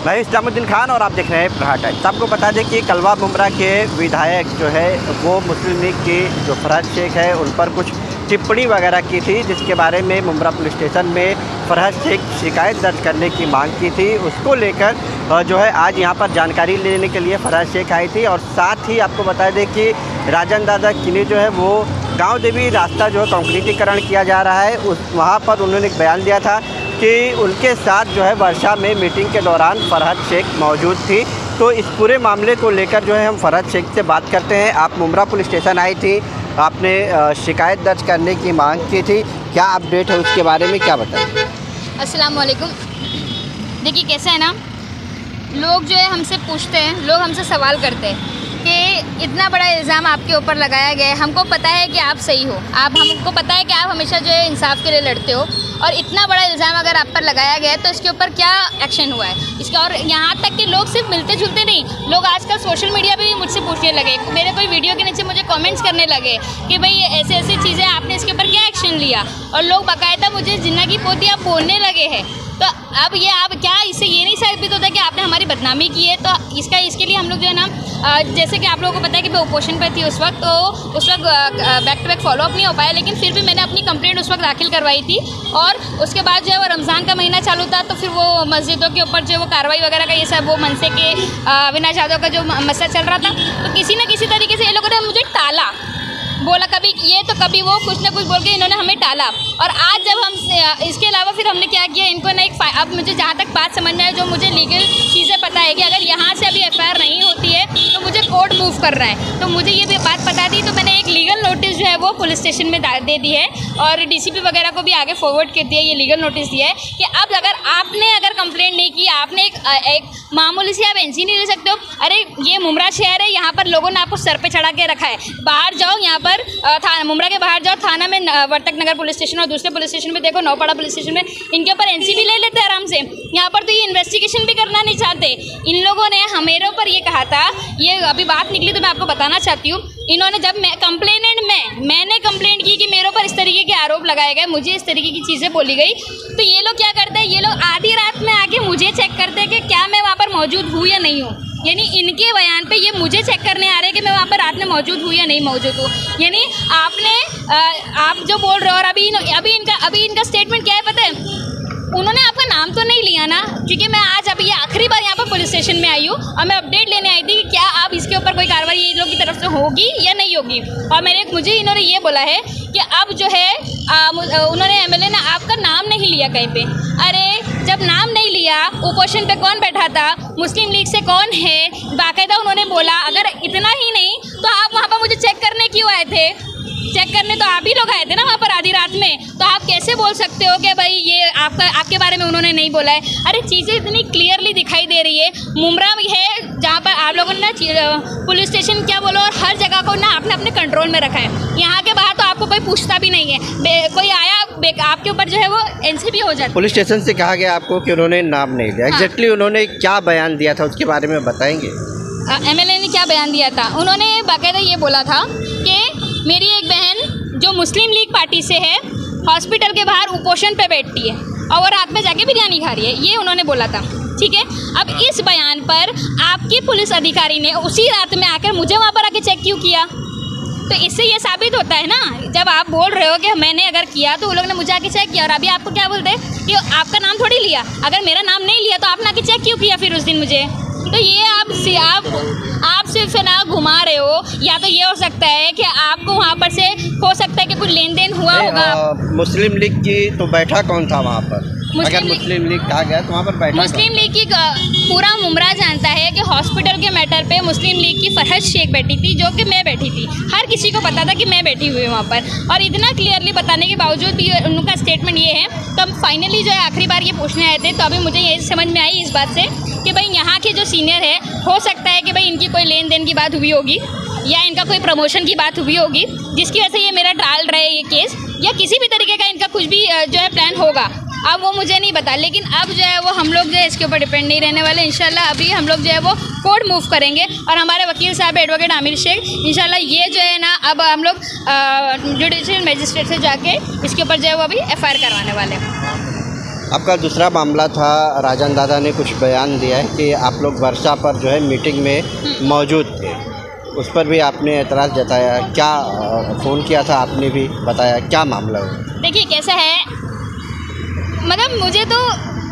मैं इस्लामुद्दीन खान और आप देख रहे हैं प्रहार टाइम्स। आपको बता दें कि कलवा मुमरा के विधायक जो है वो मुस्लिम लीग की जो फरहत शेख है उन पर कुछ टिप्पणी वगैरह की थी, जिसके बारे में मुमरा पुलिस स्टेशन में फरहत शेख शिकायत दर्ज करने की मांग की थी। उसको लेकर जो है आज यहाँ पर जानकारी लेने के लिए फरहत शेख आई थी। और साथ ही आपको बता दें कि राजन दादा किले जो है वो गाँव देवी रास्ता जो है कंक्रीटीकरण किया जा रहा है, उस वहाँ पर उन्होंने एक बयान दिया था कि उनके साथ जो है वर्षा में मीटिंग के दौरान फरहत शेख मौजूद थी। तो इस पूरे मामले को लेकर जो है हम फरहत शेख से बात करते हैं। आप मुमरा पुलिस स्टेशन आई थी, आपने शिकायत दर्ज करने की मांग की थी, क्या अपडेट है उसके बारे में क्या बताएं? अस्सलाम वालेकुम। देखिए कैसा है ना, लोग जो है हमसे पूछते हैं, लोग हमसे सवाल करते हैं कि इतना बड़ा इल्ज़ाम आपके ऊपर लगाया गया है। हमको पता है कि आप सही हो, हमको पता है कि आप हमेशा जो है इंसाफ के लिए लड़ते हो, और इतना बड़ा इल्ज़ाम अगर आप पर लगाया गया है तो इसके ऊपर क्या एक्शन हुआ है इसका। और यहाँ तक कि लोग सिर्फ मिलते जुलते नहीं, लोग आजकल सोशल मीडिया पे भी मुझसे पूछने लगे, मेरे कोई वीडियो के नीचे मुझे कमेंट्स करने लगे कि भाई ऐसे ऐसी चीज़ें आपने इसके ऊपर क्या एक्शन लिया। और लोग बाकायदा मुझे जिन्ना की पोती आप बोलने लगे हैं। तो अब ये आप क्या इससे ये नहीं साबित होता कि आपने हमारी बदनामी की है। तो इसके लिए हम लोग जो है ना, जैसे कि आप लोगों को पता है कि मैं ओपोशन पर थी उस वक्त, तो उस वक्त बैक टू बैक फॉलोअप नहीं हो पाया, लेकिन फिर भी मैंने अपनी कंप्लेंट उस वक्त दाखिल करवाई थी। और उसके बाद जो है वो रमज़ान का महीना चालू था, तो फिर वो मस्जिदों के ऊपर जो वो कार्रवाई वगैरह का ये सब वो मनसे के अविनाश यादव का जो मसला चल रहा था, तो किसी न किसी तरीके से ये लोगों ने मुझे टाला, बोला कभी ये तो कभी वो, कुछ ना कुछ बोल के इन्होंने हमें टाला। और आज जब हम इसके अलावा फिर हमने क्या किया, इनको ना अब मुझे जहाँ तक बात समझ में आए, जो मुझे लीगल चीज़ें पता है कि अगर यहाँ से अभी एफआईआर नहीं होती है तो मुझे कोर्ट मूव कर रहा है। तो मुझे ये भी बात पता थी, तो मैंने एक लीगल नोटिस जो है वो पुलिस स्टेशन में दे दी है, और डीसीपी वगैरह को भी आगे फॉरवर्ड कर दिया, ये लीगल नोटिस दिया है कि अब अगर कंप्लेंट नहीं की, आपने एक मामूली सी आप एनसी नहीं ले सकते हो। अरे ये मुमरा शहर है, यहाँ पर लोगों ने आपको सर पे चढ़ा के रखा है, बाहर जाओ, यहाँ पर मुमरा के बाहर जाओ, थाना में वर्तक नगर पुलिस स्टेशन और दूसरे पुलिस स्टेशन में देखो, नौपाड़ा पुलिस स्टेशन में, इनके ऊपर एनसी भी ले लेते हैं आराम से। यहाँ पर तो ये इन्वेस्टिगेशन भी करना नहीं चाहते। इन लोगों ने मेरे ऊपर ये कहा था, ये अभी बात निकली तो मैं आपको बताना चाहती हूँ। इन्होंने जब मैंने कंप्लेंट की कि मेरे ऊपर इस तरीके के आरोप लगाए गए, मुझे इस तरीके की चीज़ें बोली गई, तो ये लोग क्या करते हैं, ये लोग आधी रात में आके मुझे चेक करते हैं कि क्या मैं वहाँ पर मौजूद हूँ या नहीं हूँ। यानी इनके बयान पे ये मुझे चेक करने आ रहे हैं कि मैं वहाँ पर रात में मौजूद हूँ या नहीं मौजूद हूँ। यानी आप जो बोल रहे हो, और अभी इनका स्टेटमेंट क्या है पता है, उन्होंने आपका नाम तो नहीं लिया ना, क्योंकि मैं आज अभी ये आखिरी बार यहाँ पर पुलिस स्टेशन में आई हूँ, और मैं अपडेट लेने आई थी कि क्या आप इसके ऊपर कोई कार्रवाई ये लोग की तरफ से होगी या नहीं होगी। और मुझे इन्होंने ये बोला है कि अब जो है उन्होंने एमएलए ने आपका नाम नहीं लिया कहीं पे। अरे जब नाम नहीं लिया, ओपोजिशन पे कौन बैठा था, मुस्लिम लीग से कौन है, बाकायदा उन्होंने बोला। अगर इतना ही नहीं तो आप वहाँ पर मुझे चेक करने क्यों आए थे? चेक करने तो आप ही लोग आए थे ना वहाँ पर आधी रात में, तो आप कैसे बोल सकते हो कि भाई ये आपके बारे में उन्होंने नहीं बोला है। अरे चीज़ें इतनी क्लियरली दिखाई दे रही है। मुमरा है जहाँ पर आप लोगों ने ना पुलिस स्टेशन क्या बोलो, और हर जगह को ना आपने अपने कंट्रोल में रखा है। यहाँ के बाहर तो आपको कोई पूछता भी नहीं है, कोई आया आपके ऊपर जो है वो एनसी भी हो जाता है। पुलिस स्टेशन से कहा गया आपको कि उन्होंने नाम नहीं लिया, एग्जैक्टली उन्होंने क्या बयान दिया था उसके बारे में बताएंगे? एमएलए ने क्या बयान दिया था, उन्होंने बाकायदा ये बोला था कि मेरी एक बहन जो मुस्लिम लीग पार्टी से है, हॉस्पिटल के बाहर उपोषण पे बैठती है और वो रात में जाके बिरयानी खा रही है, ये उन्होंने बोला था। ठीक है, अब इस बयान पर आपकी पुलिस अधिकारी ने उसी रात में आकर मुझे वहाँ पर आके चेक क्यों किया? तो इससे ये साबित होता है ना, जब आप बोल रहे हो कि मैंने अगर किया तो वो लोग ने मुझे आके चेक किया, और अभी आपको क्या बोलते हैं कि आपका नाम थोड़ी लिया। अगर मेरा नाम नहीं लिया तो आपने आके चेक क्यों किया फिर उस दिन मुझे? तो ये आप सिर्फ ना घुमा रहे हो, या तो ये हो सकता है कि आपको वहाँ पर से हो सकता है कि कुछ लेन देन हुआ होगा। मुस्लिम लीग की तो बैठा कौन था वहाँ पर? अगर मुस्लिम लीग कहा गया तो वहाँ पर बैठा मुस्लिम लीग की पूरा मुमरा जानता है कि हॉस्पिटल के मैटर पे मुस्लिम लीग की फरहत शेख बैठी थी, जो कि मैं बैठी थी। हर किसी को पता था कि मैं बैठी हुई हूँ वहाँ पर, और इतना क्लियरली बताने के बावजूद भी उनका स्टेटमेंट ये है। तो हम फाइनली जो है आखिरी बार ये पूछने आए थे, तो अभी मुझे ये समझ में आई इस बात से कि भाई यहाँ के जो सीनियर है, हो सकता है कि भाई इनकी कोई लेन देन की बात हुई होगी, या इनका कोई प्रमोशन की बात हुई होगी, जिसकी वजह से ये मेरा टाल रहा है ये केस, या किसी भी तरीके का इनका कुछ भी जो है प्लान होगा। अब वो मुझे नहीं पता, लेकिन अब जो है वो हम लोग जो है इसके ऊपर डिपेंड नहीं रहने वाले। इंशाल्लाह अभी हम लोग जो है वो कोर्ट मूव करेंगे, और हमारे वकील साहब एडवोकेट आमिर शेख इंशाल्लाह ये जो है ना, अब हम लोग जुडिशियल मजिस्ट्रेट से जाके इसके ऊपर जो है वो अभी एफआईआर करवाने वाले हैं। आपका दूसरा मामला था, राजन दादा ने कुछ बयान दिया है कि आप लोग वर्षा पर जो है मीटिंग में मौजूद थे, उस पर भी आपने एतराज़ जताया। क्या फ़ोन किया था आपने भी बताया, क्या मामला है? देखिए कैसा है, मतलब मुझे तो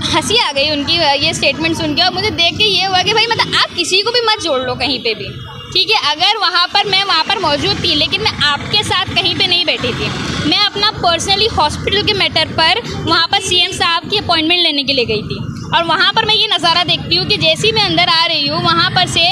हंसी आ गई उनकी ये स्टेटमेंट सुन के, और मुझे देख के ये हुआ कि भाई मतलब आप किसी को भी मत जोड़ लो कहीं पे भी, ठीक है। अगर मैं वहाँ पर मौजूद थी, लेकिन मैं आपके साथ कहीं पे नहीं बैठी थी। मैं अपना पर्सनली हॉस्पिटल के मैटर पर वहाँ पर सीएम साहब की अपॉइंटमेंट लेने के लिए गई थी, और वहाँ पर मैं ये नज़ारा देखती हूँ कि जैसे ही मैं अंदर आ रही हूँ, वहाँ पर से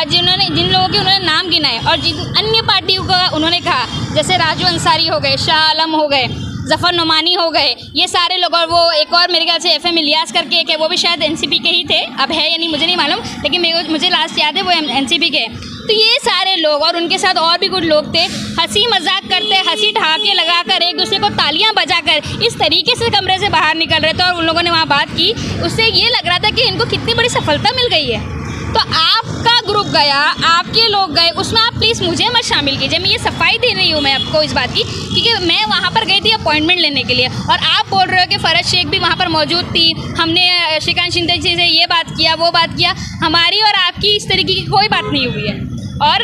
जिन लोगों के उन्होंने नाम गिनाए और जिन अन्य पार्टियों का उन्होंने कहा, जैसे राजू अंसारी हो गए, शाह आलम हो गए, जफ़र नुमानी हो गए, ये सारे लोग, और वो एक और मेरे ख्याल से FM इलियास करके एक है, वो भी शायद एनसीपी के ही थे, अब है या नहीं मुझे नहीं मालूम, लेकिन मुझे लास्ट याद है वो एनसीपी के। तो ये सारे लोग और उनके साथ और भी कुछ लोग थे, हंसी मजाक करते, हंसी ठहाके लगाकर, एक दूसरे को तालियां बजाकर इस तरीके से कमरे से बाहर निकल रहे थे, और उन लोगों ने वहाँ बात की, उससे ये लग रहा था कि इनको कितनी बड़ी सफलता मिल गई है। तो आपका ग्रुप गया, आपके लोग गए, उसमें आप प्लीज़ मुझे मत शामिल कीजिए। मैं ये सफाई दे रही हूँ मैं आपको इस बात की, क्योंकि मैं वहाँ पर गई थी अपॉइंटमेंट लेने के लिए, और आप बोल रहे हो कि फ़रज शेख भी वहाँ पर मौजूद थी, हमने श्रीकांत शिंदे जी से ये बात किया, वो बात किया। हमारी और आपकी इस तरीके की कोई बात नहीं हुई है। और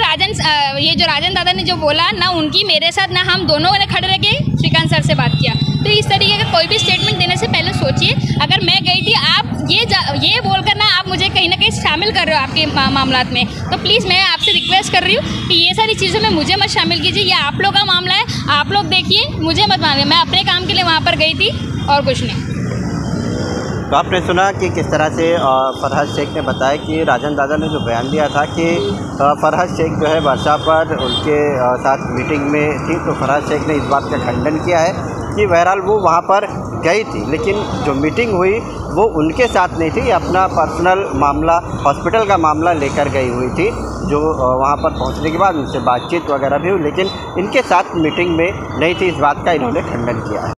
ये जो राजन दादा ने जो बोला ना, उनकी मेरे साथ ना, हम दोनों ने खड़े रह के श्रीकांत सर से बात किया। तो इस तरीके का कोई भी स्टेटमेंट देने से पहले सोचिए। अगर मैं गई थी, आप ये बोलकर ना आप मुझे कहीं ना कहीं शामिल कर रहे हो आपके मामलात में, तो प्लीज़ मैं आपसे रिक्वेस्ट कर रही हूँ कि ये सारी चीज़ों में मुझे मत शामिल कीजिए। ये आप लोग का मामला है, आप लोग देखिए, मुझे मत मानिए। मैं अपने काम के लिए वहाँ पर गई थी और कुछ नहीं। तो आपने सुना कि किस तरह से फरहद शेख ने बताया कि राजन दादा ने जो बयान दिया था कि फरहद शेख जो है वर्षा पर उनके साथ मीटिंग में थी, तो फरहद शेख ने इस बात का खंडन किया है कि बहरहाल वो वहाँ पर गई थी, लेकिन जो मीटिंग हुई वो उनके साथ नहीं थी, अपना पर्सनल मामला, हॉस्पिटल का मामला लेकर गई हुई थी। जो वहाँ पर पहुँचने के बाद उनसे बातचीत वगैरह भी हुई, लेकिन इनके साथ मीटिंग में नहीं थी, इस बात का इन्होंने खंडन किया है।